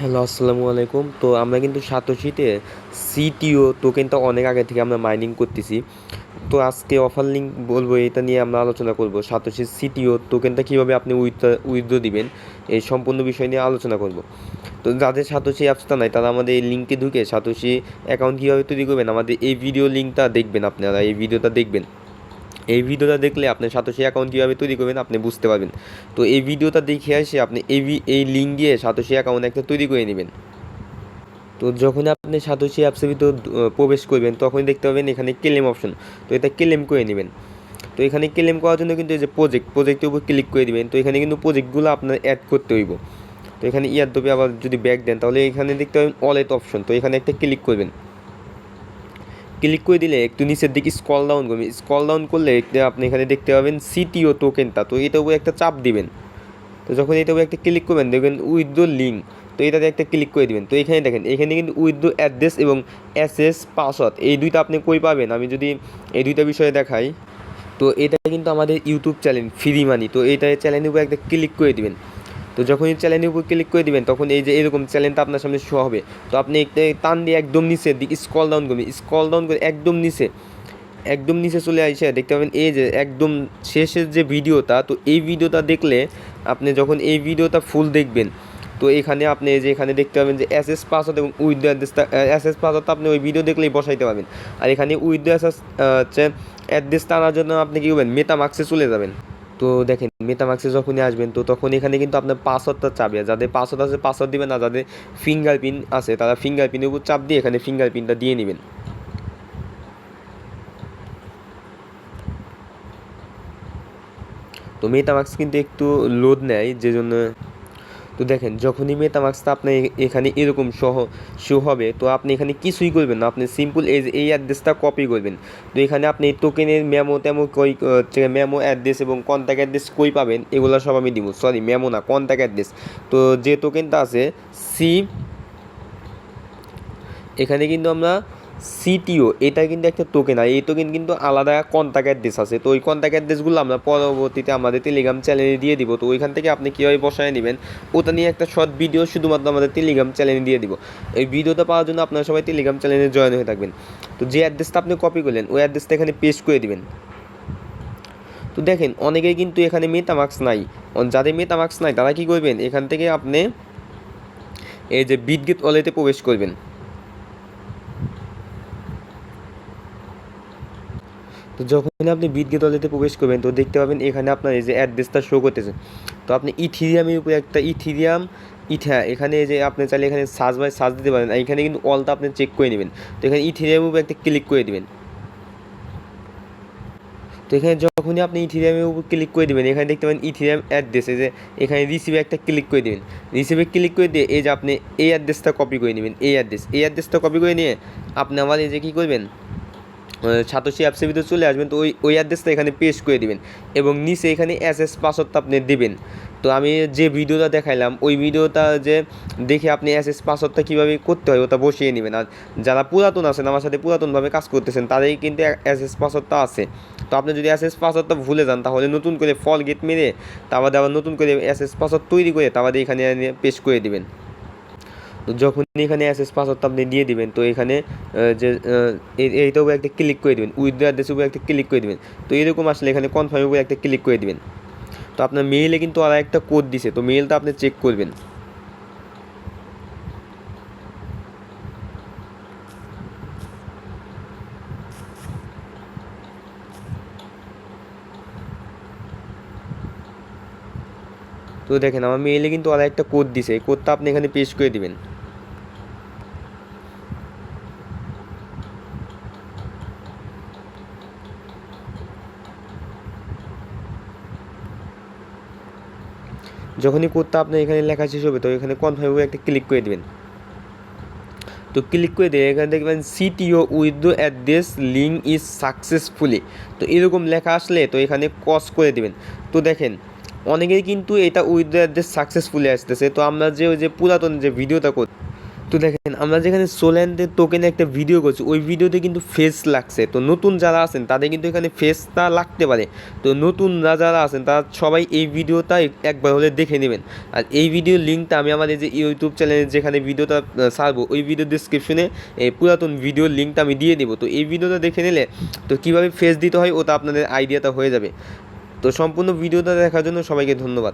Hello, আসসালামু আলাইকুম। তো আমরা কিন্তু সাতোশিতে সিটিও টোকেনটা অনেক আগে থেকে আমরা মাইনিং করতেছি। তো আজকে অফার লিঙ্ক বলবো, এটা নিয়ে আমরা আলোচনা করব। সাতোশি সিটিও টোকেনটা কীভাবে আপনি উইথড্র দিবেন, এই সম্পূর্ণ বিষয় নিয়ে আলোচনা করব। তো যাদের সাতোশি অ্যাপসটা নাই তারা আমাদের এই লিঙ্কে ঢুকে সাতোশি অ্যাকাউন্ট কীভাবে তৈরি করবেন, আমাদের এই ভিডিও লিঙ্কটা দেখবেন। আপনারা এই ভিডিওটা দেখবেন, এই ভিডিওটা দেখলে আপনি সাতোশি অ্যাকাউন্ট কীভাবে তৈরি করবেন আপনি বুঝতে পারবেন। তো এই ভিডিওটা দেখে এসে আপনি এই লিঙ্ক দিয়ে সাতোশি অ্যাকাউন্ট একটা তৈরি করে নেবেন। তো যখন আপনি সাতোশি অ্যাপসের ভিতর প্রবেশ করবেন তখনই দেখতে পাবেন এখানে ক্লেম অপশন। তো এটা ক্লেম করে নেবেন। তো এখানে ক্লেম করার জন্য কিন্তু এই যে প্রজেক্টের উপর ক্লিক করে দিবেন। তো এখানে কিন্তু প্রজেক্টগুলো আপনার অ্যাড করতে হইব। তো এখানে ইয়ার দবে আবার যদি ব্যাক দেন তাহলে এখানে দেখতে পাবেন ওয়ালেট অপশন। তো এখানে একটা ক্লিক করবেন। ক্লিক করে দিলে একটু নিচের দিকে স্ক্রল ডাউন করবেন। স্ক্রল ডাউন করলে আপনি এখানে দেখতে পাবেন সিটিও টোকেনটা। তো এটার উপরে একটা চাপ দিবেন। তো যখন এটার উপরে একটা ক্লিক করবেন দেখবেন উইথড্র লিঙ্ক। তো এটাতে একটা ক্লিক করে দিবেন। তো এখানে দেখেন, এখানে কিন্তু উইথড্র অ্যাড্রেস এবং এসএস পাসওয়ার্ড এই দুইটা আপনি কই পাবেন আমি যদি এই দুইটা বিষয়ে দেখাই। তো এটা কিন্তু আমাদের ইউটিউব চ্যানেল ফ্রি মানি। তো এইটা চ্যানেলের উপর একটা ক্লিক করে দিবেন। তো যখন এই চ্যানেলের উপর ক্লিক করে দিবেন তখন এই যে এরকম চ্যানেলটা আপনার সামনে শো হবে। তো আপনি একটা টান দিয়ে একদম নিচের দিকে স্ক্রল ডাউন করবেন। স্ক্রল ডাউন করে একদম নিচে চলে আসে দেখতে পাবেন এই যে একদম শেষের যে ভিডিওটা। তো এই ভিডিওটা দেখলে আপনি যখন এই ভিডিওটা ফুল দেখবেন তো এখানে আপনি যে এখানে দেখতে পাবেন যে এসএস পাসওয়ার্ড এবং উইথ অ্যাড্রেসটা, এসএস পাসওয়ার্ডটা আপনি ওই ভিডিও দেখলেই বসাইতে পারবেন। আর এখানে উইথ এসএস হচ্ছে অ্যাড্রেসটা আনার জন্য আপনি কী করবেন, মেটামাক্সে চলে যাবেন। তো দেখেন মেটামাক্সে যখনই আসবেন তো তখন এখানে কিন্তু আপনার পাসওয়ার্ডটা চাবে। যাদের পাসওয়ার্ড আছে পাসওয়ার্ড দিবেন, না যাদের ফিঙ্গারপ্রিন্ট আছে তারা ফিঙ্গারপ্রিন্টের উপর চাপ দিয়ে এখানে ফিঙ্গারপ্রিন্টটা দিয়ে নেবেন। তো মেটামাক্স কিন্তু একটু লোড নেয় যে জন্য। তো দেখেন যখনই মেটামাক্সটা আপনার এখানে এরকম শো হবে তো আপনি এখানে কিছুই করবেন না, আপনি সিম্পল এই অ্যাড্রেসটা কপি করবেন। তো এখানে আপনি টোকেনের মেমো অ্যাড্রেস এবং কন্ট্যাক্ট অ্যাড্রেস কই পাবেন এগুলো সব আমি দিব। সরি, মেমো না, কন্ট্যাক্ট অ্যাড্রেস। তো যে টোকেনটা আছে সি, এখানে কিন্তু আমরা সিটিও এটা কিন্তু একটা টোকেন, আর এই টোকেন কিন্তু আলাদা কন্ট্যাক্ট অ্যাড্রেস আছে। তো ওই কন্ট্যাক্ট অ্যাড্রেসগুলো আমরা পরবর্তীতে আমাদের টেলিগ্রাম চ্যানেলে দিয়ে দিব। তো ওইখান থেকে আপনি কীভাবে বসায় নেবেন ওটা নিয়ে একটা শর্ট ভিডিও শুধুমাত্র আমাদের টেলিগ্রাম চ্যানেলে দিয়ে দিব। এই ভিডিওটা পাওয়ার জন্য আপনারা সবাই টেলিগ্রাম চ্যানেলে জয়েন হয়ে থাকবেন। তো যে অ্যাড্রেসটা আপনি কপি করলেন ওই অ্যাড্রেসটা এখানে পেস্ট করে দিবেন। তো দেখেন অনেকেই কিন্তু এখানে মেটামাক্স নাই, যাদের মেটামাক্স নাই তারা কী করবেন, এখান থেকে আপনি এই যে বিটগেট ওয়ালেটে প্রবেশ করবেন। তো যখন আপনি বিটগেট ওয়ালেটে প্রবেশ করবেন তো দেখতে পাবেন এখানে আপনার এই যে অ্যাড্রেসটা শো করতেছে। তো আপনি ইথিরিয়ামের উপরে একটা এখানে যে আপনি চাইলে এখানে সার্চ দিতে পারেন। এখানে কিন্তু অলটা আপনি চেক করে নেবেন। তো এখানে ইথিরিয়ামের উপরে একটা ক্লিক করে দেবেন। তো এখানে যখনই আপনি ইথিরিয়ামের উপর ক্লিক করে দেবেন এখানে দেখতে পাবেন ইথিরিয়াম অ্যাড্রেসে যে এখানে রিসিভে একটা ক্লিক করে দেবেন। রিসিভে ক্লিক করে দিয়ে এই যে আপনি এই অ্যাড্রেসটা কপি করে নেবেন। এই অ্যাড্রেসটা কপি করে নিয়ে আপনি আমার এই যে কী করবেন, সাতোশি অ্যাপসের ভিতরে চলে আসবেন। তো ওই অ্যাড্রেসটা এখানে পেস্ট করে দিবেন এবং নিচে এখানে এসএস পাসওয়ার্ডটা আপনি দেবেন। তো আমি যে ভিডিওটা দেখাইলাম ওই ভিডিওটা যে দেখে আপনি এসএস পাসওয়ার্ডটা কীভাবে করতে হয় ওটা বসিয়ে নেবেন। আর যারা পুরাতন আছেন আমার সাথে পুরাতনভাবে কাজ করতেছেন তাদেরই কিন্তু এসএস পাসওয়ার্ডটা আছে। তো আপনি যদি এসএস পাসওয়ার্ডটা ভুলে যান তাহলে নতুন করে গেট মেরে তারপরে আবার নতুন করে এসএস পাসওয়ার্ড তৈরি করে তারপরে এখানে পেস্ট করে দেবেন। তো যখনই এখানে অ্যাসেস পাসওয়ার্ডটা আপনি দিয়ে দিবেন তো এখানে যে এইটার উপরে একটা ক্লিক করে দেবেন, উইথড্র অ্যাড্রেসের উপরে একটা ক্লিক করে দেবেন। তো এরকম আসলে এখানে কনফার্মের উপরে একটা ক্লিক করে দেবেন। তো আপনার মেইলে কিন্তু আর একটা কোড দিছে, তো মেইলটা আপনি চেক করবেন। তো দেখেন আমার মেইলে কিন্তু আর একটা কোড দিছে, এই কোডটা আপনি এখানে পেস্ট করে দিবেন। যখনই কোডটা আপনার এখানে লেখা শেষ হবে তো এখানে কনফার্মে একটা ক্লিক করে দেবেন। তো ক্লিক করে দিয়ে এখানে দেখবেন CTO withdraw address link is successfully. তো এরকম লেখা আসলে তো এখানে ক্রস করে দেবেন। তো দেখেন অনেকেই কিন্তু এটা উইথড্র অ্যাড্রেস সাকসেসফুলি আসতেছে। তো আমরা যে ওই যে পুরাতন যে ভিডিওটা তো দেখেন আমরা যেখানে সোল্যান্ডের টোকেনে একটা ভিডিও করছি ওই ভিডিওতে কিন্তু ফেস লাগছে, তো নতুন যারা আছেন তাদের কিন্তু এখানে ফেসটা লাগতে পারে। তো নতুন যারা আছেন তারা সবাই এই ভিডিওটা একবার হলে দেখে নেবেন। আর এই ভিডিওর লিঙ্কটা আমি আমাদের যে ইউটিউব চ্যানেলে যেখানে ভিডিওটা ছাড়বো ওই ভিডিও ডিসক্রিপশনে এই পুরাতন ভিডিওর লিঙ্কটা আমি দিয়ে দেবো। তো এই ভিডিওটা দেখে নিলে তো কীভাবে ফেস দিতে হয় ওটা আপনাদের আইডিয়াটা হয়ে যাবে। তো সম্পূর্ণ ভিডিওটা দেখার জন্য সবাইকে ধন্যবাদ।